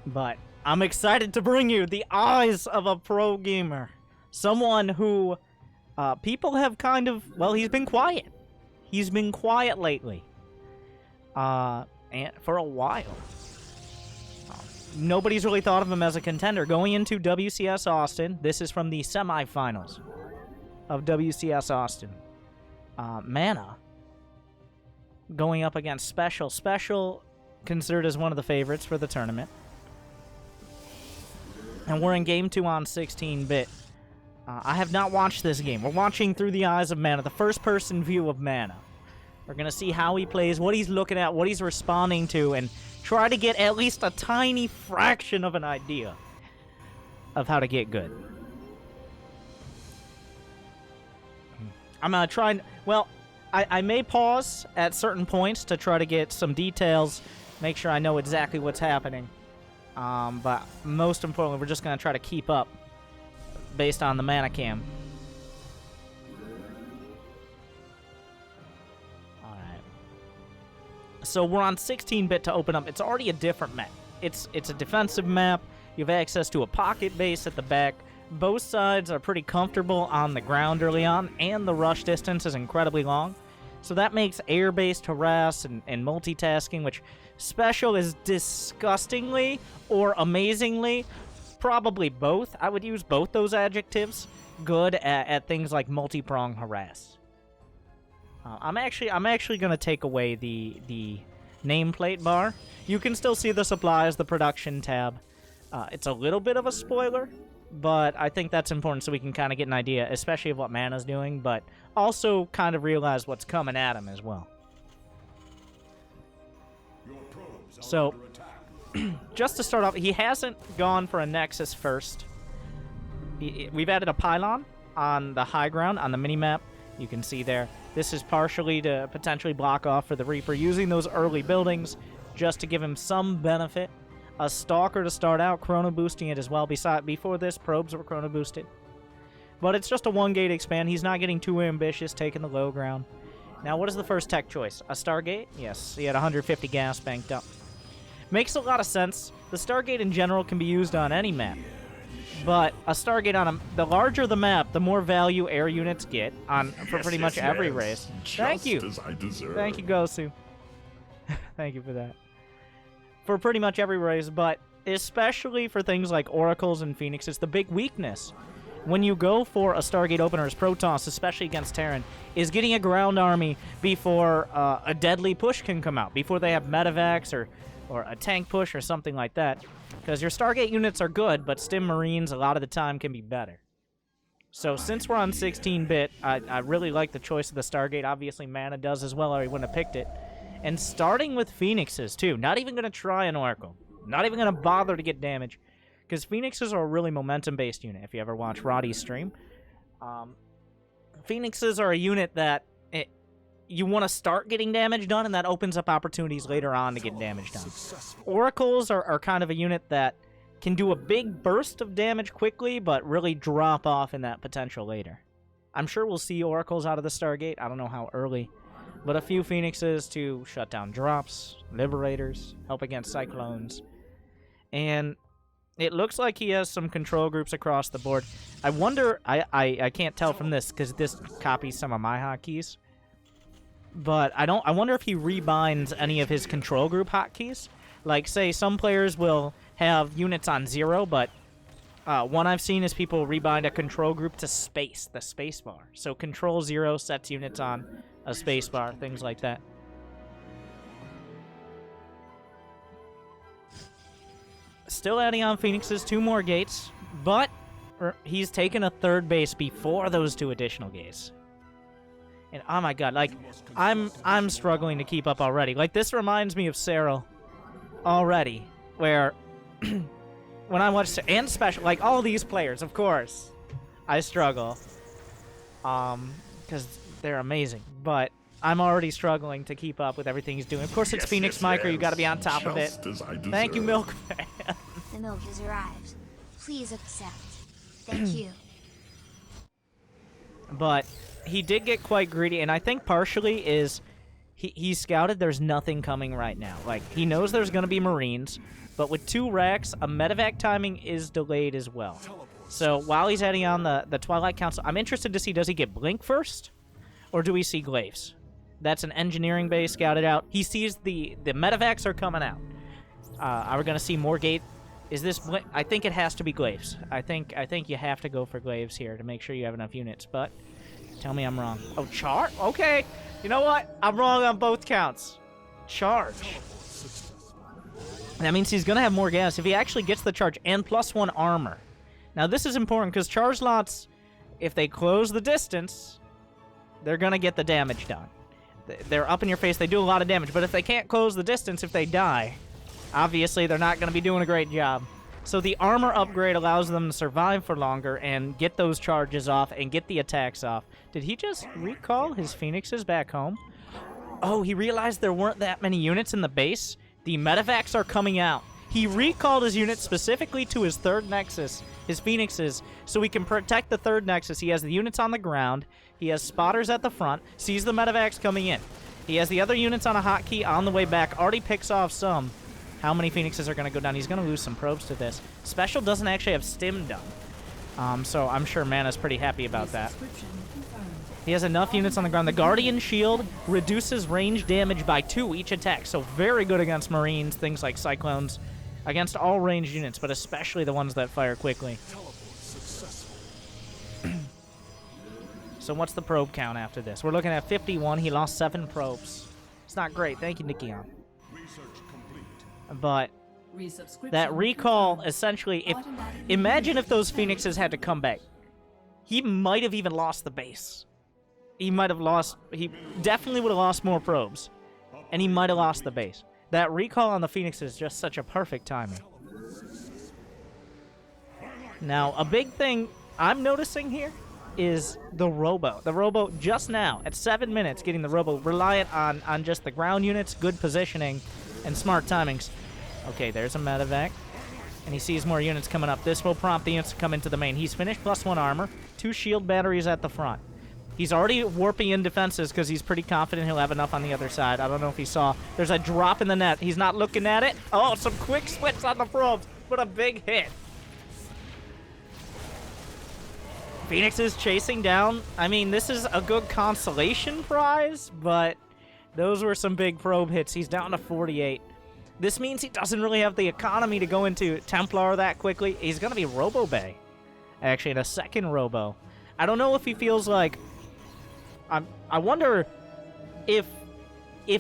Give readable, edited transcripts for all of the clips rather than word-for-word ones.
But I'm excited to bring you the eyes of a pro gamer. Someone who people have kind of, well, he's been quiet. He's been quiet lately. And for a while. Nobody's really thought of him as a contender. Going into WCS Austin, this is from the semifinals of WCS Austin. Mana going up against Special. Special considered as one of the favorites for the tournament. And we're in Game 2 on 16-bit. I have not watched this game. We're watching through the eyes of Mana, the first-person view of Mana. We're going to see how he plays, what he's looking at, what he's responding to, and try to get at least a tiny fraction of an idea of how to get good. I'm going to try and... Well, I may pause at certain points to try to get some details, make sure I know exactly what's happening. But most importantly, we're just going to try to keep up based on the mana cam. So we're on 16-bit to open up. It's already a different map. It's a defensive map. You have access to a pocket base at the back. Both sides are pretty comfortable on the ground early on, and the rush distance is incredibly long. So that makes air-based harass and multitasking, which Special is disgustingly or amazingly, probably both. I would use both those adjectives. Good at things like multi-prong harass. I'm actually gonna take away the nameplate bar. You can still see the supplies, the production tab. It's a little bit of a spoiler, but I think that's important so we can kind of get an idea, especially of what Mana's doing, but also kind of realize what's coming at him as well. So, just to start off, he hasn't gone for a Nexus first. We've added a pylon on the high ground on the minimap. You can see there. This is partially to potentially block off for the Reaper, using those early buildings just to give him some benefit. A Stalker to start out, chrono boosting it as well. Before this, probes were chrono boosted. But it's just a one-gate expand. He's not getting too ambitious, taking the low ground. Now, what is the first tech choice? A Stargate? Yes, he had 150 gas banked up. Makes a lot of sense. The Stargate in general can be used on any map. But a Stargate on the larger the map, the more value air units get for pretty much every race. Thank you. Thank you, Gosu. Thank you for that. For pretty much every race, but especially for things like Oracles and Phoenixes, the big weakness when you go for a Stargate opener as Protoss, especially against Terran, is getting a ground army before a deadly push can come out, before they have medevacs or a tank push or something like that. Because your Stargate units are good, but Stim Marines a lot of the time can be better. So since we're on 16-bit, I really like the choice of the Stargate. Obviously, Mana does as well, or he wouldn't have picked it. And starting with Phoenixes, too. Not even going to try an Oracle. Not even going to bother to get damage. Because Phoenixes are a really momentum-based unit, if you ever watch Roddy's stream. Phoenixes are a unit that you want to start getting damage done, and that opens up opportunities later on to get damage done. Oracles are kind of a unit that can do a big burst of damage quickly, but really drop off in that potential later. I'm sure we'll see Oracles out of the Stargate. I don't know how early. But a few Phoenixes to shut down drops, Liberators, help against Cyclones. And it looks like he has some control groups across the board. I wonder, I can't tell from this because this copies some of my hotkeys. But I wonder if he rebinds any of his control group hotkeys. Like, say, some players will have units on 0, but one I've seen is people rebind a control group to space, the space bar. So control 0 sets units on a space bar, things like that. Still adding on Phoenixes, 2 more gates, but he's taken a 3rd base before those 2 additional gates. And oh my god, like, I'm struggling to keep up already. Like, this reminds me of Cyril already, where when I watch, and Special, like, all these players, of course, I struggle. Because they're amazing. But I'm already struggling to keep up with everything he's doing. Of course, it's Phoenix Micro, you gotta be on top of it. Thank you, Milkman. The milk has arrived. Please accept. Thank you. But he did get quite greedy, and I think partially is He scouted there's nothing coming right now. Like, he knows there's going to be Marines, but with 2 racks, a medevac timing is delayed as well. So while he's heading on the Twilight Council, I'm interested to see, does he get Blink first? Or do we see Glaives? That's an engineering base scouted out. He sees the medevacs are coming out. Are we going to see more gate? Is this Blink? I think it has to be Glaives. I think you have to go for Glaives here to make sure you have enough units, but tell me I'm wrong. Oh, charge? Okay. You know what? I'm wrong on both counts. Charge. That means he's going to have more gas if he actually gets the charge and +1 armor. Now, this is important because charge lots, if they close the distance, they're going to get the damage done. They're up in your face. They do a lot of damage. But if they can't close the distance, if they die, obviously they're not going to be doing a great job. So the armor upgrade allows them to survive for longer and get those charges off and get the attacks off. Did he just recall his Phoenixes back home? Oh, he realized there weren't that many units in the base. The medevacs are coming out. He recalled his units specifically to his 3rd Nexus, his Phoenixes, so he can protect the 3rd Nexus. He has the units on the ground. He has spotters at the front, sees the medevacs coming in. He has the other units on a hotkey on the way back, already picks off some. How many Phoenixes are going to go down? He's going to lose some probes to this. Special doesn't actually have stim done. So I'm sure Mana's pretty happy about that. He has enough units on the ground. The Guardian Shield reduces range damage by 2 each attack, so very good against Marines, things like Cyclones, against all ranged units, but especially the ones that fire quickly. So what's the probe count after this? We're looking at 51. He lost 7 probes. It's not great. Thank you, Nikion. But that recall, essentially, imagine if those Phoenixes had to come back. He might have even lost the base. He definitely would have lost more probes. And he might have lost the base. That recall on the Phoenix is just such a perfect timing. Now, a big thing I'm noticing here is the Robo. The Robo just now, at 7 minutes, getting the Robo, reliant on just the ground units, good positioning, and smart timings. Okay, there's a medevac. And he sees more units coming up. This will prompt the units to come into the main. He's finished +1 armor, 2 shield batteries at the front. He's already warping in defenses because he's pretty confident he'll have enough on the other side. I don't know if he saw. There's a drop in the net. He's not looking at it. Oh, some quick splits on the probes. What a big hit. Phoenix is chasing down. I mean, this is a good consolation prize, but those were some big probe hits. He's down to 48. This means he doesn't really have the economy to go into Templar that quickly. He's going to be Robo Bay. Actually, in a second Robo. I don't know if he feels like... I wonder if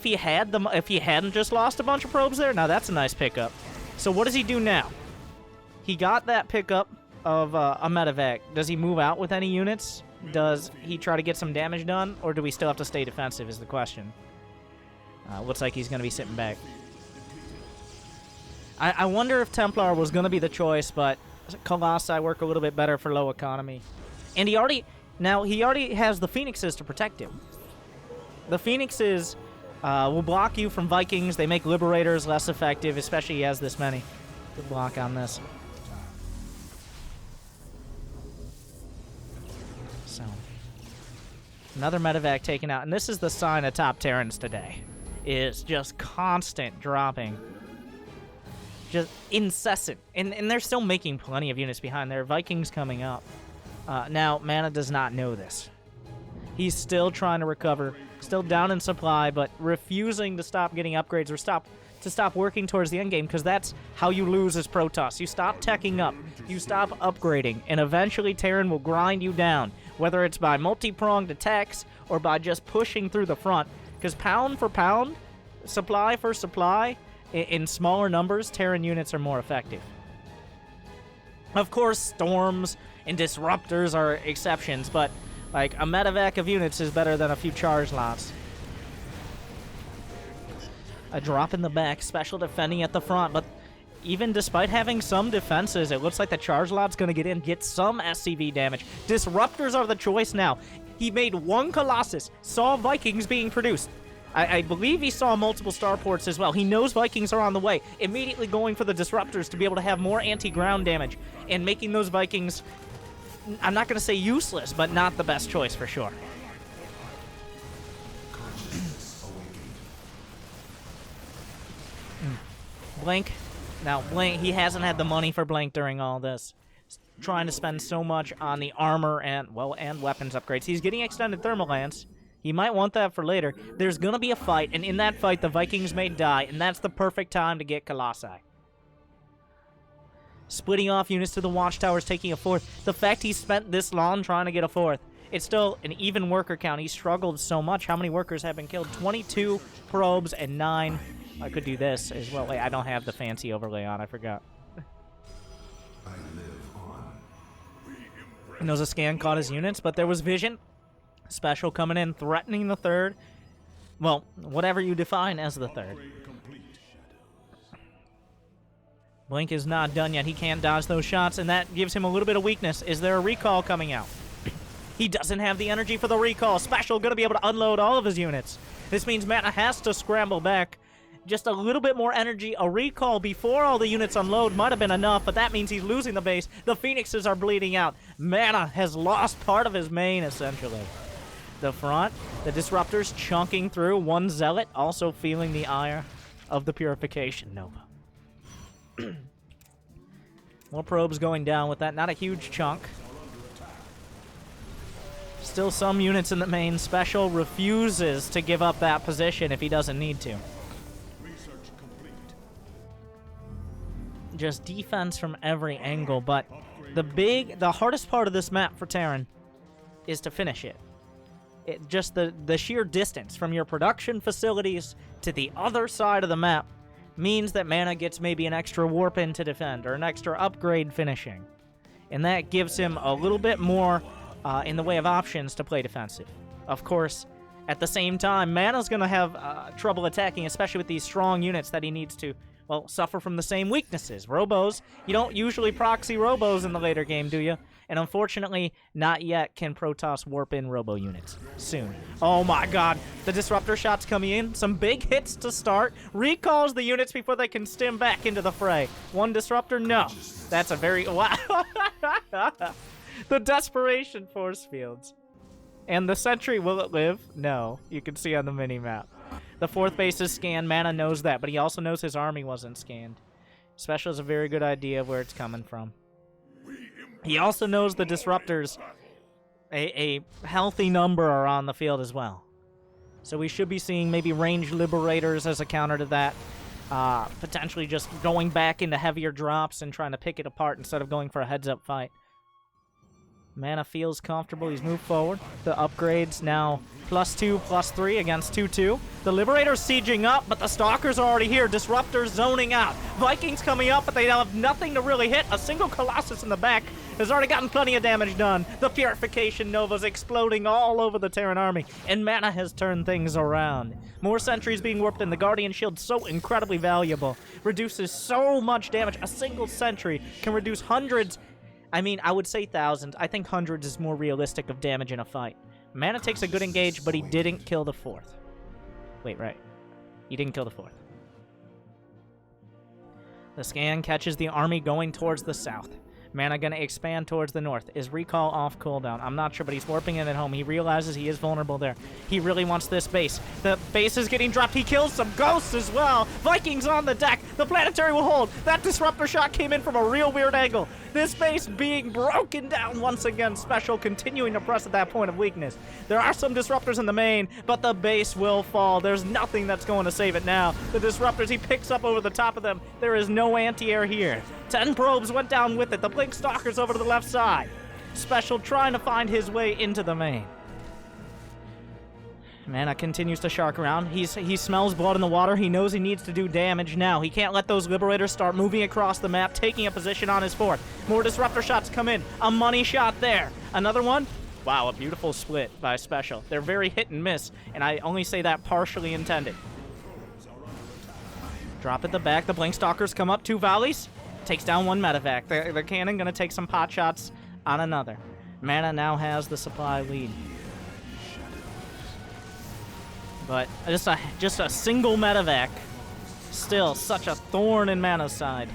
he hadn't just lost a bunch of probes there. Now, that's a nice pickup. So what does he do now? He got that pickup of a medevac. Does he move out with any units? Does he try to get some damage done? Or do we still have to stay defensive is the question. Looks like he's going to be sitting back. I wonder if Templar was going to be the choice, but Colossi work a little bit better for low economy. And he already has the Phoenixes to protect him. The Phoenixes will block you from Vikings. They make Liberators less effective, especially he has this many. Good block on this. So, another medevac taken out. And this is the sign of top Terrans today. Is just constant dropping. Just incessant. And they're still making plenty of units behind there. Vikings coming up. Now, Mana does not know this. He's still trying to recover. Still down in supply, but refusing to stop getting upgrades or stop working towards the endgame, because that's how you lose as Protoss. You stop teching up. You stop upgrading, and eventually Terran will grind you down, whether it's by multi-pronged attacks or by just pushing through the front. Because pound for pound, supply for supply, in smaller numbers, Terran units are more effective. Of course, storms and disruptors are exceptions, but like a medevac of units is better than a few charge lots. A drop in the back, special defending at the front, but even despite having some defenses, it looks like the charge lot's going to get in, get some SCV damage. Disruptors are the choice now. He made one Colossus, saw Vikings being produced. I believe he saw multiple starports as well. He knows Vikings are on the way. Immediately going for the disruptors to be able to have more anti-ground damage and making those Vikings, I'm not going to say useless, but not the best choice for sure. Blink. Now, Blink, he hasn't had the money for Blink during all this. He's trying to spend so much on the armor and, well, and weapons upgrades. He's getting extended thermal lance. He might want that for later. There's going to be a fight, and in that fight, the Vikings may die, and that's the perfect time to get Colossi. Splitting off units to the watchtowers, taking a fourth. The fact he spent this long trying to get a fourth. It's still an even worker count. He struggled so much. How many workers have been killed? 22 probes and 9. I could do this as well. Wait, I don't have the fancy overlay on. I forgot. And there was a scan caught his units, but there was vision. Special coming in, threatening the third. Well, whatever you define as the third. Blink is not done yet. He can't dodge those shots, and that gives him a little bit of weakness. Is there a recall coming out? He doesn't have the energy for the recall. Special going to be able to unload all of his units. This means Mana has to scramble back. Just a little bit more energy. A recall before all the units unload might have been enough, but that means he's losing the base. The Phoenixes are bleeding out. Mana has lost part of his main, essentially. The front, the Disruptors chunking through. One Zealot also feeling the ire of the Purification Nova. More probes going down with that. Not a huge chunk. Still some units in the main. Special refuses to give up that position if he doesn't need to. Just defense from every angle, but the hardest part of this map for Terran is to finish it. Just the sheer distance from your production facilities to the other side of the map means that Mana gets maybe an extra warp in to defend, or an extra upgrade finishing. And that gives him a little bit more in the way of options to play defensive. Of course, at the same time, Mana's going to have trouble attacking, especially with these strong units that he needs to, well, suffer from the same weaknesses. Robos, you don't usually proxy Robos in the later game, do you? And unfortunately, not yet can Protoss warp in Robo units. Soon. Oh my god, the Disruptor shots coming in. Some big hits to start. Recalls the units before they can stem back into the fray. One Disruptor? No. That's a very... Wow. The Desperation force fields. And the Sentry, will it live? No. You can see on the mini-map. The fourth base is scanned. Mana knows that, but he also knows his army wasn't scanned. Special is a very good idea of where it's coming from. He also knows the Disruptors, a healthy number, are on the field as well. So we should be seeing maybe Range Liberators as a counter to that. Potentially just going back into heavier drops and trying to pick it apart instead of going for a heads-up fight. Mana feels comfortable. He's moved forward. The upgrades now +2, +3 against 2-2. The Liberator's sieging up, but the Stalkers are already here. Disruptors zoning out. Vikings coming up, but they have nothing to really hit. A single Colossus in the back has already gotten plenty of damage done. The Purification Nova's exploding all over the Terran army, and Mana has turned things around. More sentries being warped in. The Guardian Shield, so incredibly valuable. Reduces so much damage. A single sentry can reduce hundreds. I mean, I would say thousands. I think hundreds is more realistic of damage in a fight. Mana takes a good engage, but he didn't kill the fourth. Wait, right. He didn't kill the fourth. The scan catches the army going towards the south. Mana gonna expand towards the north. Is recall off cooldown? I'm not sure, but he's warping in at home. He realizes he is vulnerable there. He really wants this base. The base is getting dropped. He kills some ghosts as well. Vikings on the deck. The planetary will hold. That Disruptor shot came in from a real weird angle. This base being broken down once again. Special continuing to press at that point of weakness. There are some Disruptors in the main, but the base will fall. There's nothing that's going to save it now. The Disruptors, he picks up over the top of them. There is no anti-air here. 10 probes went down with it. The Blink Stalkers over to the left side. Special trying to find his way into the main. Mana continues to shark around. He smells blood in the water. He knows he needs to do damage now. He can't let those Liberators start moving across the map, taking a position on his fourth. More Disruptor shots come in. A money shot there. Another one. Wow, a beautiful split by Special. They're very hit and miss, and I only say that partially intended. Drop at the back. The Blink Stalkers come up. 2 volleys. Takes down 1 medevac. The cannon going to take some pot shots on another. Mana now has the supply lead. But just a single medevac. Still such a thorn in Mana's side.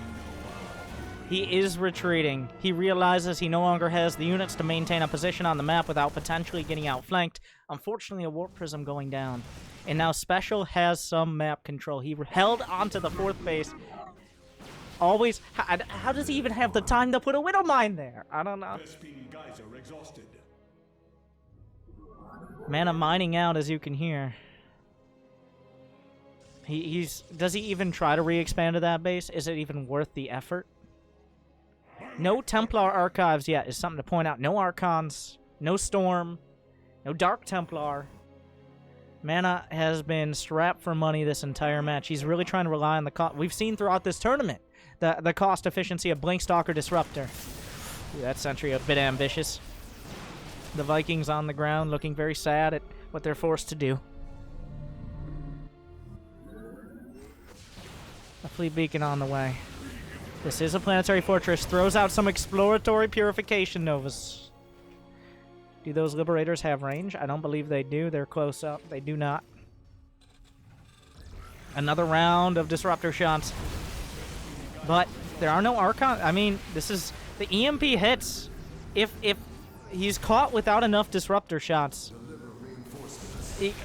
He is retreating. He realizes he no longer has the units to maintain a position on the map without potentially getting outflanked. Unfortunately, a Warp Prism going down. And now Special has some map control. He held onto the fourth base. Always. How does he even have the time to put a Widow Mine there? I don't know. Mana mining out, as you can hear. Does he even try to re-expand to that base? Is it even worth the effort? No Templar archives yet is something to point out. No Archons, no Storm, no Dark Templar. Mana has been strapped for money this entire match. He's really trying to rely on the cost. We've seen throughout this tournament the cost efficiency of Blink Stalker Disruptor. Ooh, that sentry a bit ambitious. The Vikings on the ground looking very sad at what they're forced to do. A fleet beacon on the way. This is a planetary fortress. Throws out some exploratory purification novas. Do those liberators have range? I don't believe they do. They're close up. They do not. Another round of disruptor shots. But there are no Archon. I mean, this is the EMP hits. If he's caught without enough disruptor shots.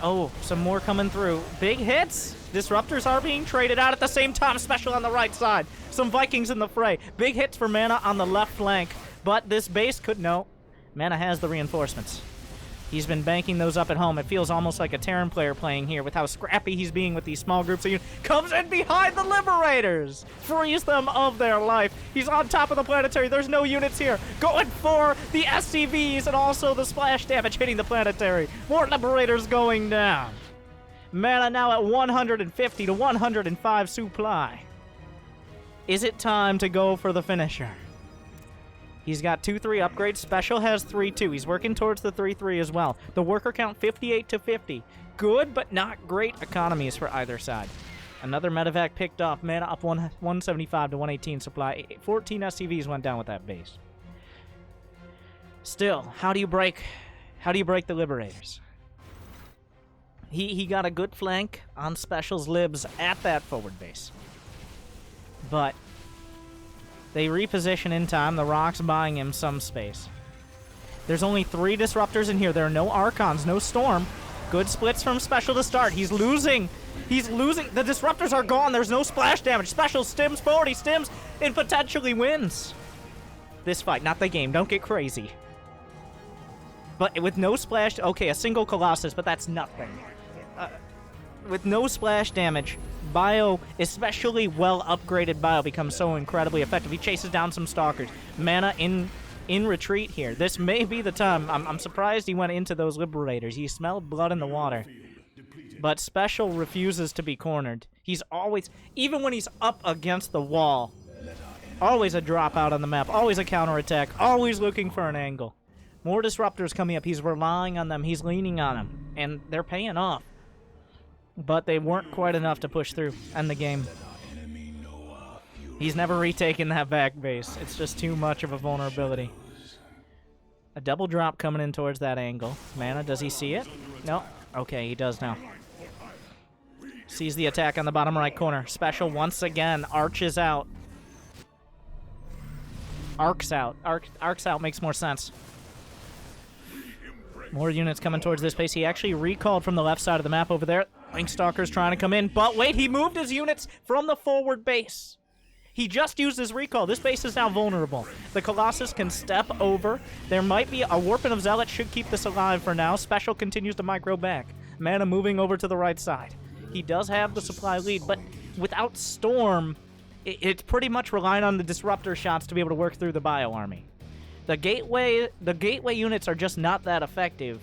Oh, some more coming through. Big hits. Disruptors are being traded out at the same time. Special on the right side. Some Vikings in the fray. Big hits for Mana on the left flank. But this base could... No. Mana has the reinforcements. He's been banking those up at home. It feels almost like a Terran player playing here with how scrappy he's being with these small groups. So comes in behind the Liberators. Frees them of their life. He's on top of the planetary. There's no units here. Going for the SCVs and also the splash damage hitting the planetary. More Liberators going down. Mana now at 150 to 105 supply. Is it time to go for the finisher? He's got 2-3 upgrades. Special has 3-2. He's working towards the 3-3 as well. The worker count 58 to 50. Good, but not great economies for either side. Another medevac picked off. Mana up 175 to 118 supply. 14 SCVs went down with that base. Still, how do you break the Liberators? He got a good flank on Special's libs at that forward base. But they reposition in time. The Rock's buying him some space. There's only 3 disruptors in here. There are no Archons, no Storm. Good splits from Special to start. He's losing. He's losing. The disruptors are gone. There's no splash damage. Special stims forward. He stims and potentially wins this fight. Not the game. Don't get crazy. But with no splash... Okay, a single Colossus, but that's nothing. With no splash damage, Bio, especially well-upgraded Bio, becomes so incredibly effective. He chases down some Stalkers. Mana in retreat here. This may be the time. I'm surprised he went into those Liberators. He smelled blood in the water. But Special refuses to be cornered. He's always, even when he's up against the wall, always a dropout on the map, always a counterattack, always looking for an angle. More Disruptors coming up. He's relying on them. He's leaning on them. And they're paying off. But they weren't quite enough to push through and the game. He's never retaken that back base. It's just too much of a vulnerability. A double drop coming in towards that angle. Mana, does he see it? No. Okay, he does now. Sees the attack on the bottom right corner. Special once again arches out. Arcs out. Arcs out makes more sense. More units coming towards this base. He actually recalled from the left side of the map over there. Winkstalker's trying to come in, but wait, he moved his units from the forward base. He just used his recall. This base is now vulnerable. The Colossus can step over. There might be a Warping of Zealot should keep this alive for now. Special continues to micro back. Mana moving over to the right side. He does have the supply lead, but without Storm, it's pretty much relying on the Disruptor shots to be able to work through the Bio army. The gateway units are just not that effective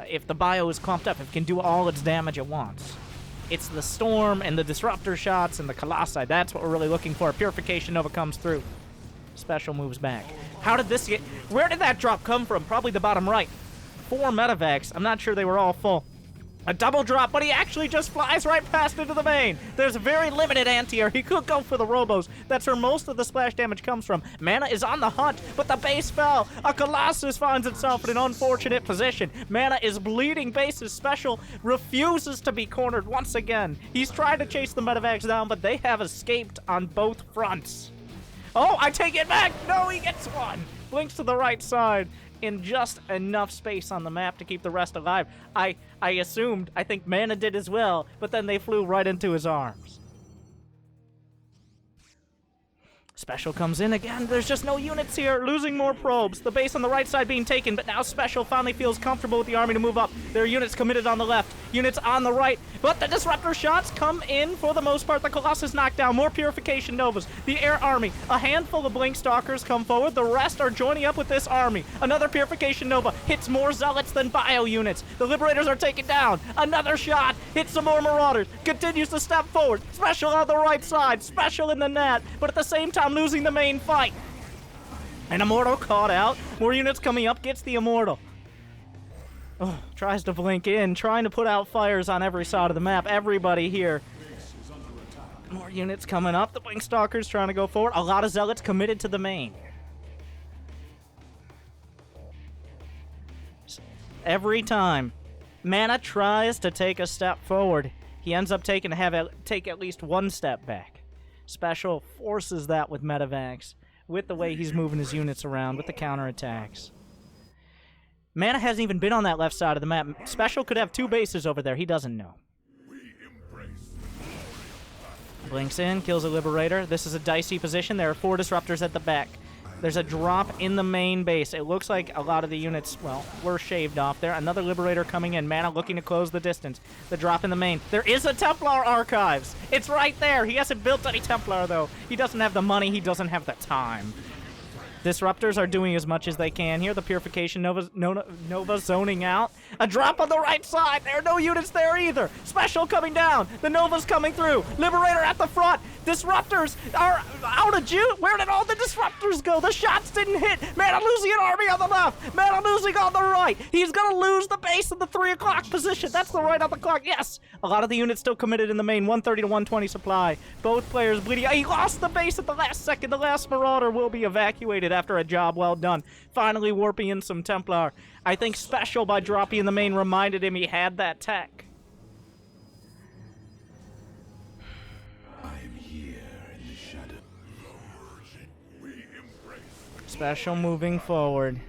if the Bio is clumped up. It can do all its damage at once. It's the Storm and the Disruptor shots and the Colossi. That's what we're really looking for. Purification Nova comes through. Special moves back. How did this get... Where did that drop come from? Probably the bottom right. 4 medevacs. I'm not sure they were all full. A double drop, but he actually just flies right past into the main. There's very limited anti-air. He could go for the robos. That's where most of the splash damage comes from. Mana is on the hunt, but the base fell. A Colossus finds itself in an unfortunate position. Mana is bleeding. Base's Special refuses to be cornered once again. He's trying to chase the medevacs down, but they have escaped on both fronts. Oh, I take it back. No, he gets one. Blinks to the right side. In just enough space on the map to keep the rest alive. I assumed, I think Mana did as well, but then they flew right into his arms. Special comes in again. There's just no units here. Losing more probes. The base on the right side being taken, but now Special finally feels comfortable with the army to move up. There are units committed on the left, units on the right, but the disruptor shots come in for the most part. The Colossus knocked down. More Purification Novas. The air army. A handful of Blink Stalkers come forward. The rest are joining up with this army. Another Purification Nova hits more Zealots than Bio units. The Liberators are taken down. Another shot hits some more Marauders. Continues to step forward. Special on the right side. Special in the net, but at the same time losing the main fight. An Immortal caught out. More units coming up. Gets the Immortal. Oh, tries to blink in. Trying to put out fires on every side of the map. Everybody here. More units coming up. The Blink Stalkers trying to go forward. A lot of Zealots committed to the main. Every time Mana tries to take a step forward, he ends up take at least one step back. Special forces that with Medivacs, with the way he's moving his units around, with the counterattacks. Mana hasn't even been on that left side of the map. Special could have 2 bases over there. He doesn't know. Blinks in, kills a Liberator. This is a dicey position. There are 4 disruptors at the back. There's a drop in the main base. It looks like a lot of the units, well, were shaved off there. Another Liberator coming in. Mana looking to close the distance. The drop in the main. There is a Templar Archives. It's right there. He hasn't built any Templar, though. He doesn't have the money. He doesn't have the time. Disruptors are doing as much as they can here. The Purification Nova zoning out. A drop on the right side. There are no units there either. Special coming down. The Nova's coming through. Liberator at the front. Disruptors are out of juice. Where did all the disruptors go? The shots didn't hit. Mana losing an army on the left. Mana losing on the right. He's going to lose the base in the 3 o'clock position. That's the right on the clock. Yes. A lot of the units still committed in the main. 130 to 120 supply. Both players bleeding. He lost the base at the last second. The last Marauder will be evacuated after a job well done. Finally warping in some Templar. I think Special, by dropping in the main, reminded him he had that tech. Special moving forward.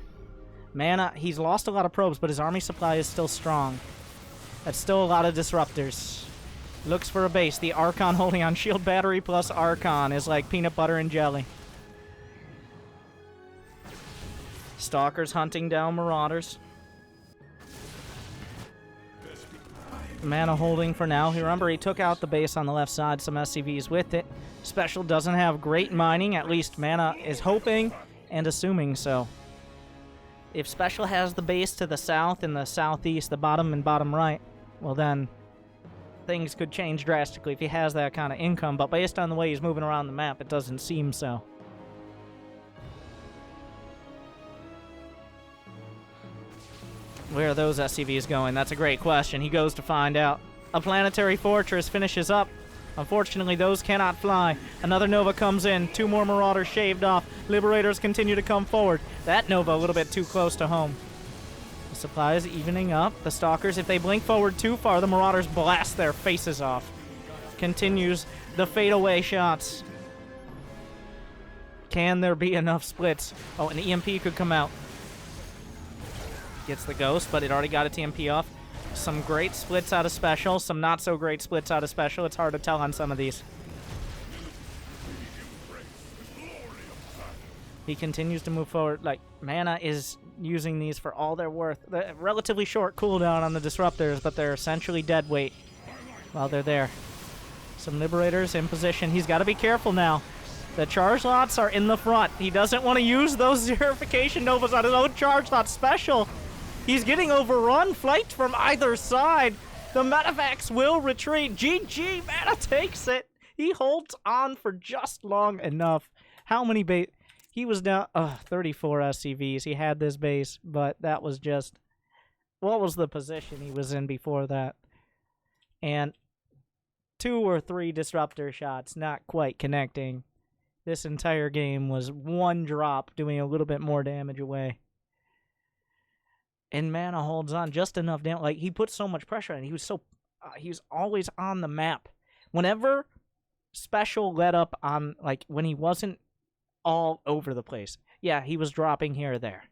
Mana, he's lost a lot of probes, but his army supply is still strong. That's still a lot of disruptors. Looks for a base. The Archon holding on. Shield battery plus Archon is like peanut butter and jelly. Stalkers hunting down Marauders. Mana holding for now. Remember, he took out the base on the left side. Some SCVs with it. Special doesn't have great mining. At least Mana is hoping and assuming so. If Special has the base to the south and the southeast, the bottom and bottom right, well then things could change drastically if he has that kind of income. But based on the way he's moving around the map, it doesn't seem so. Where are those SCVs going? That's a great question. He goes to find out. A planetary fortress finishes up. Unfortunately, those cannot fly. Another Nova comes in. 2 more Marauders shaved off. Liberators continue to come forward. That Nova a little bit too close to home. The supply is evening up. The Stalkers, if they blink forward too far, the Marauders blast their faces off. Continues the fade-away shots. Can there be enough splits? Oh, an EMP could come out. Gets the Ghost, but it already got its EMP off. Some great splits out of Special, some not so great splits out of Special. It's hard to tell on some of these. He continues to move forward. Like, Mana is using these for all they're worth. They're relatively short cooldown on the Disruptors, but they're essentially dead weight while they're there. Some Liberators in position. He's got to be careful now. The charge lots are in the front. He doesn't want to use those Zerification Novas on his own charge lot. Special. He's getting overrun, flanked from either side. The Medivacs will retreat. GG, Mana takes it. He holds on for just long enough. How many base? He was down 34 SCVs. He had this base, but that was just... What was the position he was in before that? And 2 or 3 disruptor shots, not quite connecting. This entire game was 1 drop, doing a little bit more damage away. And Mana holds on just enough damage. Like, he put so much pressure on it. He was so... he was always on the map. Whenever Special let up on... Like, when he wasn't all over the place. Yeah, he was dropping here or there.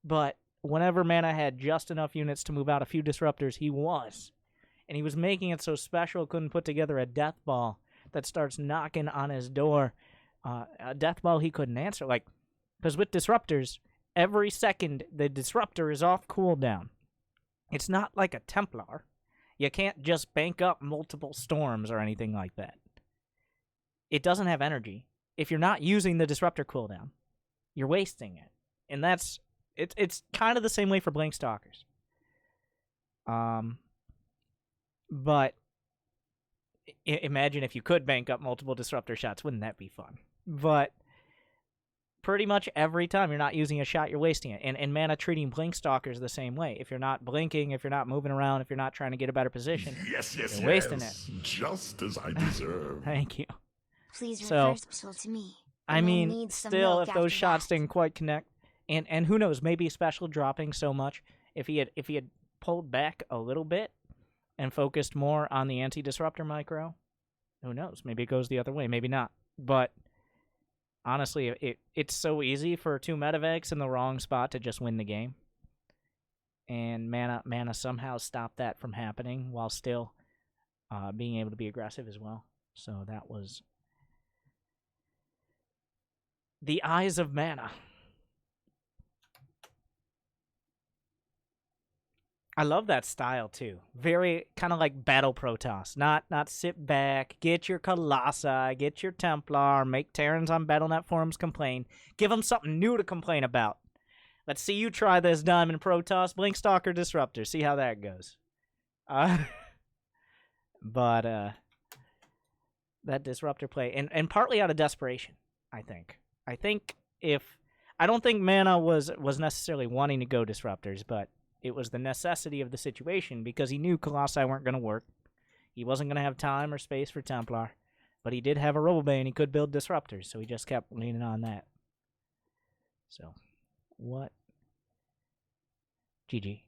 But whenever Mana had just enough units to move out a few disruptors, he was. And he was making it so Special couldn't put together a death ball that starts knocking on his door. a death blow he couldn't answer. Like, because with disruptors, every second the disruptor is off cooldown. It's not like a Templar. You can't just bank up multiple storms or anything like that. It doesn't have energy. If you're not using the disruptor cooldown, you're wasting it. And that's it's kind of the same way for Blink Stalkers. But imagine if you could bank up multiple disruptor shots. Wouldn't that be fun? But pretty much every time you're not using a shot, you're wasting it. And mana treating Blink Stalkers the same way. If you're not blinking, if you're not moving around, if you're not trying to get a better position, you're wasting it. Just as I deserve. Thank you. Please So, reverse pistol to me. I and mean, need some still, milk if those after shots that. didn't quite connect, and who knows, maybe special dropping so much, if he had pulled back a little bit and focused more on the anti-disruptor micro, who knows? Maybe it goes the other way, maybe not. But honestly, it's so easy for two medevacs in the wrong spot to just win the game. And mana somehow stopped that from happening while still being able to be aggressive as well. So that was the Eyes of Mana. I love that style too. Very kind of like battle Protoss. Not sit back, get your Colossi, get your Templar, make Terrans on Battle.net forums complain. Give them something new to complain about. Let's see you try this Diamond Protoss, Blink Stalker Disruptor. See how that goes. But that Disruptor play, and partly out of desperation, I think. I don't think Mana was necessarily wanting to go Disruptors, but it was the necessity of the situation because he knew Colossi weren't going to work. He wasn't going to have time or space for Templar, but he did have a Robo-Bay and he could build Disruptors, so he just kept leaning on that. So, what? GG.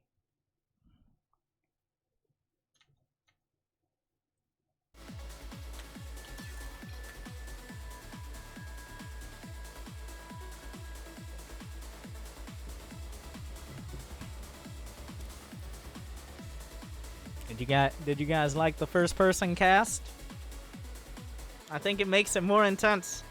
Did you guys like the first person cast? I think it makes it more intense.